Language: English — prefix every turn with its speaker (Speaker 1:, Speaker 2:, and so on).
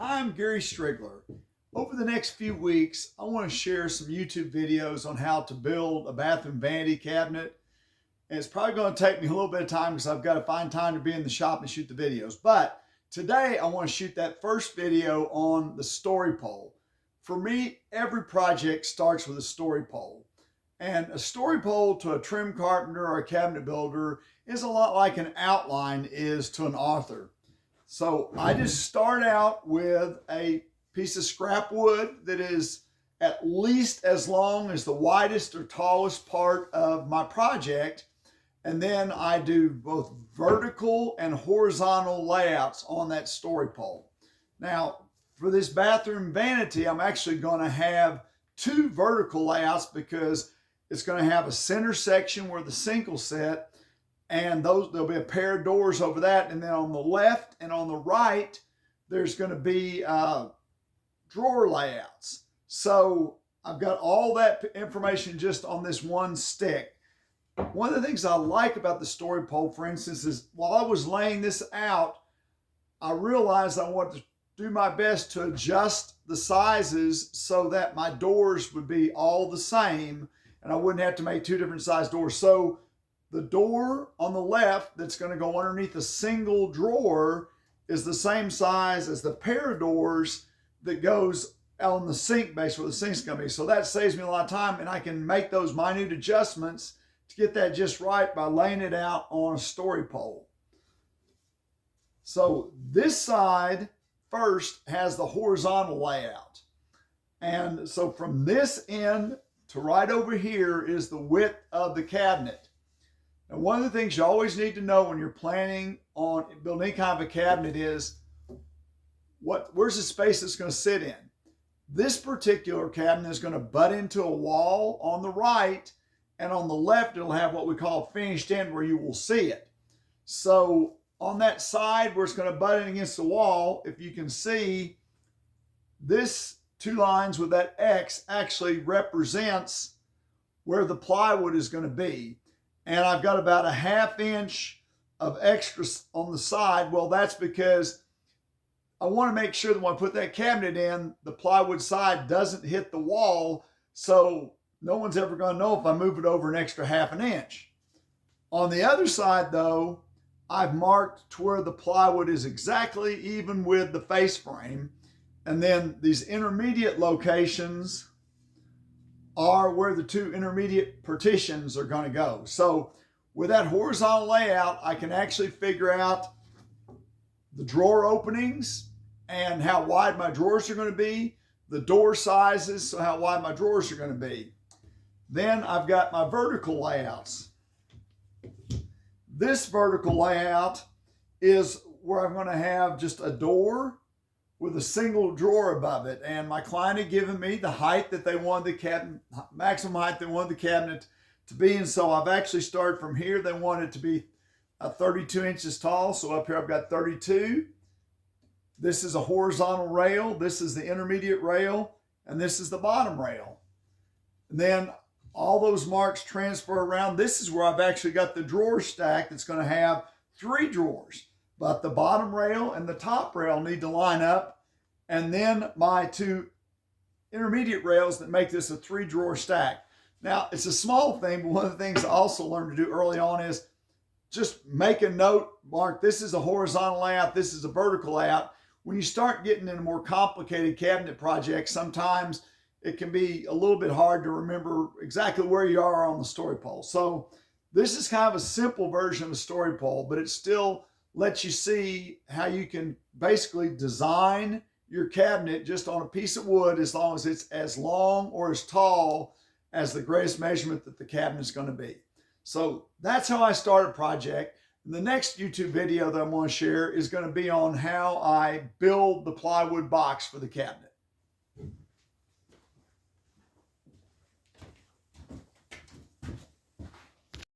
Speaker 1: Hi, I'm Gary Striegler. Over the next few weeks, I want to share some YouTube videos on how to build a bathroom vanity cabinet. And it's probably going to take me a little bit of time because I've got to find time to be in the shop and shoot the videos. But today I want to shoot that first video on the story pole. For me, every project starts with a story pole. And a story pole to a trim carpenter or a cabinet builder is a lot like an outline is to an author. So I just start out with a piece of scrap wood that is at least as long as the widest or tallest part of my project. And then I do both vertical and horizontal layouts on that story pole. Now, for this bathroom vanity, I'm actually going to have two vertical layouts because it's going to have a center section where the sink will sit, and there'll be a pair of doors over that. And then on the left and on the right, there's going to be drawer layouts. So I've got all that information just on this one stick. One of the things I like about the story pole, for instance, is while I was laying this out, I realized I wanted to do my best to adjust the sizes so that my doors would be all the same and I wouldn't have to make two different size doors. So the door on the left that's going to go underneath a single drawer is the same size as the pair of doors that goes on the sink base where the sink's going to be. So that saves me a lot of time, and I can make those minute adjustments to get that just right by laying it out on a story pole. So this side first has the horizontal layout. And so from this end to right over here is the width of the cabinet. And one of the things you always need to know when you're planning on building any kind of a cabinet is where's the space it's going to sit in. This particular cabinet is going to butt into a wall on the right, and on the left it'll have what we call a finished end where you will see it. So on that side where it's going to butt in against the wall, if you can see, this two lines with that X actually represents where the plywood is going to be. And I've got about a 1/2 inch of extra on the side. Well, that's because I want to make sure that when I put that cabinet in, the plywood side doesn't hit the wall, so no one's ever going to know if I move it over an extra 1/2 inch. On the other side, though, I've marked to where the plywood is exactly even with the face frame. And then these intermediate locations are where the two intermediate partitions are going to go. So with that horizontal layout, I can actually figure out the drawer openings and how wide my drawers are going to be, the door sizes, so how wide my drawers are going to be. Then I've got my vertical layouts. This vertical layout is where I'm going to have just a door with a single drawer above it. And my client had given me the height that they wanted the cabinet, maximum height they wanted the cabinet to be. And so I've actually started from here. They wanted it to be 32 inches tall. So up here I've got 32. This is a horizontal rail. This is the intermediate rail. And this is the bottom rail. And then all those marks transfer around. This is where I've actually got the drawer stack that's going to have 3 drawers. But the bottom rail and the top rail need to line up. And then my 2 intermediate rails that make this a 3-drawer stack. Now, it's a small thing, but one of the things I also learned to do early on is just make a note, mark, this is a horizontal layout, this is a vertical layout. When you start getting into more complicated cabinet projects, sometimes it can be a little bit hard to remember exactly where you are on the story pole. So this is kind of a simple version of a story pole, but it still lets you see how you can basically design your cabinet just on a piece of wood as long as it's as long or as tall as the greatest measurement that the cabinet is going to be. So that's how I start a project. And the next YouTube video that I'm going to share is going to be on how I build the plywood box for the cabinet.